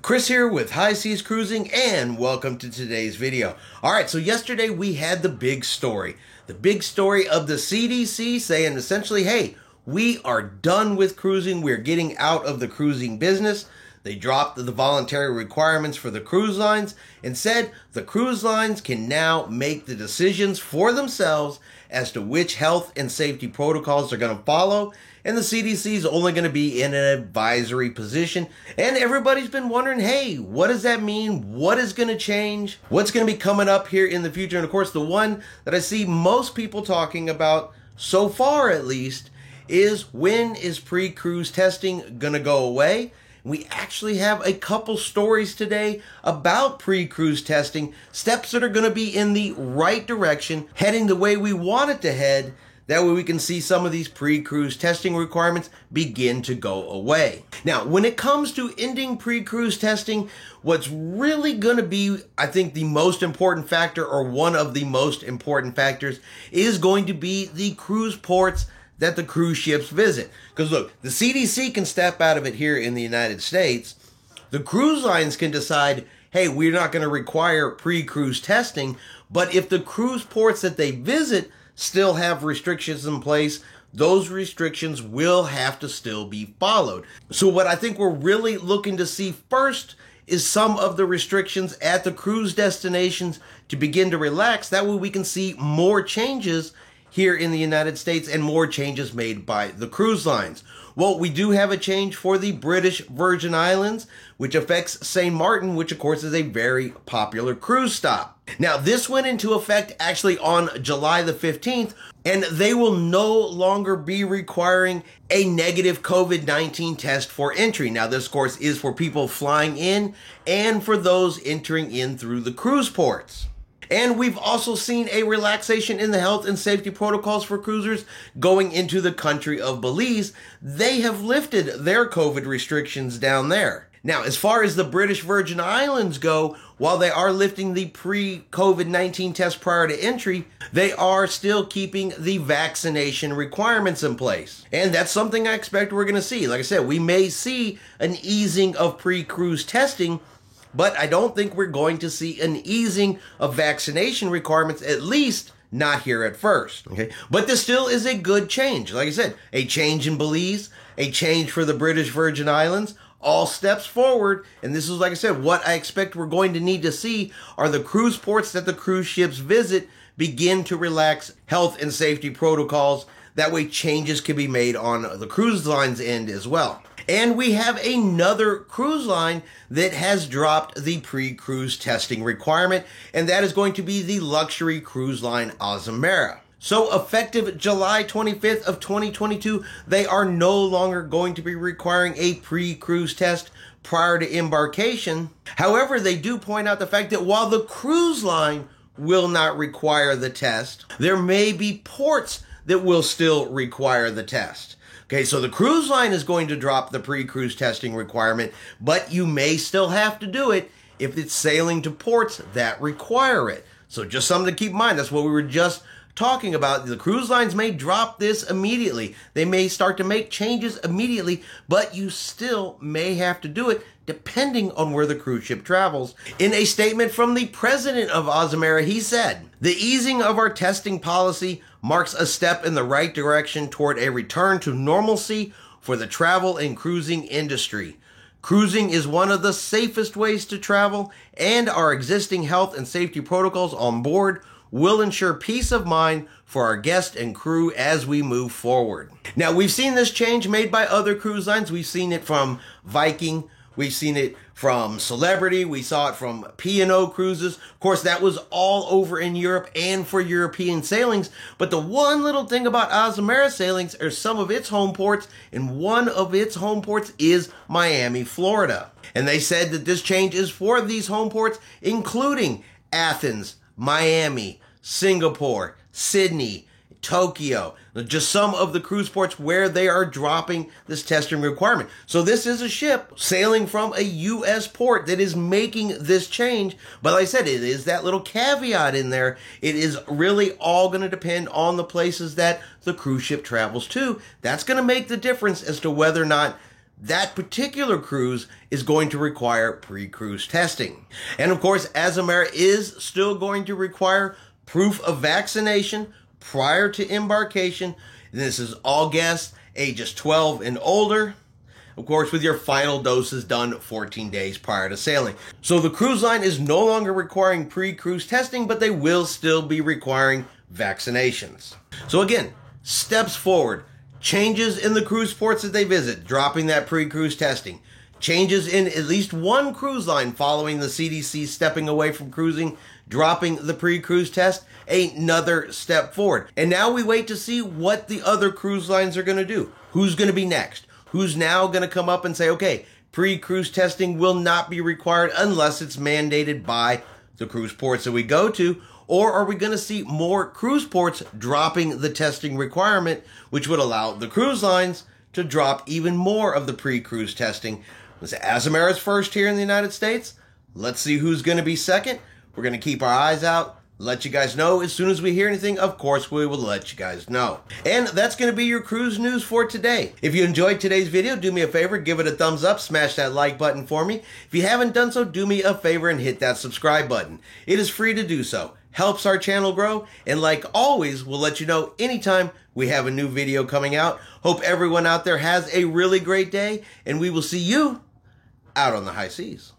Chris here with High Seas Cruising, and welcome to today's video. Alright, so yesterday we had the big story. The big story of the CDC saying essentially, hey, we are done with cruising. We're getting out of the cruising business. They dropped the voluntary requirements for the cruise lines and said the cruise lines can now make the decisions for themselves as to which health and safety protocols they're going to follow. And the CDC is only going to be in an advisory position. And everybody's been wondering, hey, what does that mean? What is going to change? What's going to be coming up here in the future? And of course, the one that I see most people talking about, so far at least, is when is pre-cruise testing going to go away? We actually have a couple stories today about pre-cruise testing, steps that are going to be in the right direction, heading the way we want it to head. That way we can see some of these pre-cruise testing requirements begin to go away. Now, when it comes to ending pre-cruise testing, what's really going to be, I think, the most important factor, or one of the most important factors, is going to be the cruise ports that the cruise ships visit. Because look, the CDC can step out of it here in the United States. The cruise lines can decide, hey, we're not going to require pre-cruise testing, but if the cruise ports that they visit still have restrictions in place, those restrictions will have to still be followed. So what I think we're really looking to see first is some of the restrictions at the cruise destinations to begin to relax. That way we can see more changes here in the United States and more changes made by the cruise lines. Well, we do have a change for the British Virgin Islands, which affects St. Martin, which of course is a very popular cruise stop. Now, this went into effect actually on July the 15th, and they will no longer be requiring a negative COVID-19 test for entry. Now, this, of course, is for people flying in and for those entering in through the cruise ports. And we've also seen a relaxation in the health and safety protocols for cruisers going into the country of Belize. They have lifted their COVID restrictions down there. Now, as far as the British Virgin Islands go, while they are lifting the pre-COVID-19 test prior to entry, they are still keeping the vaccination requirements in place. And that's something I expect we're going to see. Like I said, we may see an easing of pre-cruise testing, but I don't think we're going to see an easing of vaccination requirements, at least not here at first. Okay, but this still is a good change. Like I said, a change in Belize, a change for the British Virgin Islands, all steps forward. And this is, like I said, what I expect we're going to need to see are the cruise ports that the cruise ships visit begin to relax health and safety protocols. That way changes can be made on the cruise line's end as well. And we have another cruise line that has dropped the pre-cruise testing requirement, and that is going to be the luxury cruise line Azamara. So effective July 25th of 2022, they are no longer going to be requiring a pre-cruise test prior to embarkation. However, they do point out the fact that while the cruise line will not require the test, there may be ports that will still require the test. Okay, so the cruise line is going to drop the pre-cruise testing requirement, but you may still have to do it if it's sailing to ports that require it. So just something to keep in mind. That's what we were just talking about. The cruise lines may drop this immediately. They may start to make changes immediately, but you still may have to do it depending on where the cruise ship travels. In a statement from the president of Azamara, he said, "The easing of our testing policy marks a step in the right direction toward a return to normalcy for the travel and cruising industry. Cruising is one of the safest ways to travel, and our existing health and safety protocols on board will ensure peace of mind for our guests and crew as we move forward." Now, we've seen this change made by other cruise lines. We've seen it from Viking. We've seen it from Celebrity. We saw it from P&O Cruises. Of course, that was all over in Europe and for European sailings. But the one little thing about Azamara sailings are some of its home ports, and one of its home ports is Miami, Florida. And they said that this change is for these home ports, including Athens, Miami, Singapore, Sydney, Tokyo, just some of the cruise ports where they are dropping this testing requirement. So this is a ship sailing from a U.S. port that is making this change. But like I said, it is that little caveat in there. It is really all going to depend on the places that the cruise ship travels to. That's going to make the difference as to whether or not that particular cruise is going to require pre-cruise testing. And of course, Azamara is still going to require proof of vaccination prior to embarkation. This is all guests ages 12 and older. Of course, with your final doses done 14 days prior to sailing. So the cruise line is no longer requiring pre-cruise testing, but they will still be requiring vaccinations. So again, steps forward. Changes in the cruise ports that they visit, dropping that pre-cruise testing. Changes in at least one cruise line following the CDC stepping away from cruising, dropping the pre-cruise test, another step forward. And now we wait to see what the other cruise lines are going to do. Who's going to be next? Who's now going to come up and say, okay, pre-cruise testing will not be required unless it's mandated by the cruise ports that we go to? Or are we going to see more cruise ports dropping the testing requirement, which would allow the cruise lines to drop even more of the pre-cruise testing? This Azamara's first here in the United States. Let's see who's going to be second. We're going to keep our eyes out, let you guys know. As soon as we hear anything, of course, we will let you guys know. And that's going to be your cruise news for today. If you enjoyed today's video, do me a favor, give it a thumbs up, smash that like button for me. If you haven't done so, do me a favor and hit that subscribe button. It is free to do so. Helps our channel grow, and like always, we'll let you know anytime we have a new video coming out. Hope everyone out there has a really great day, and we will see you out on the high seas.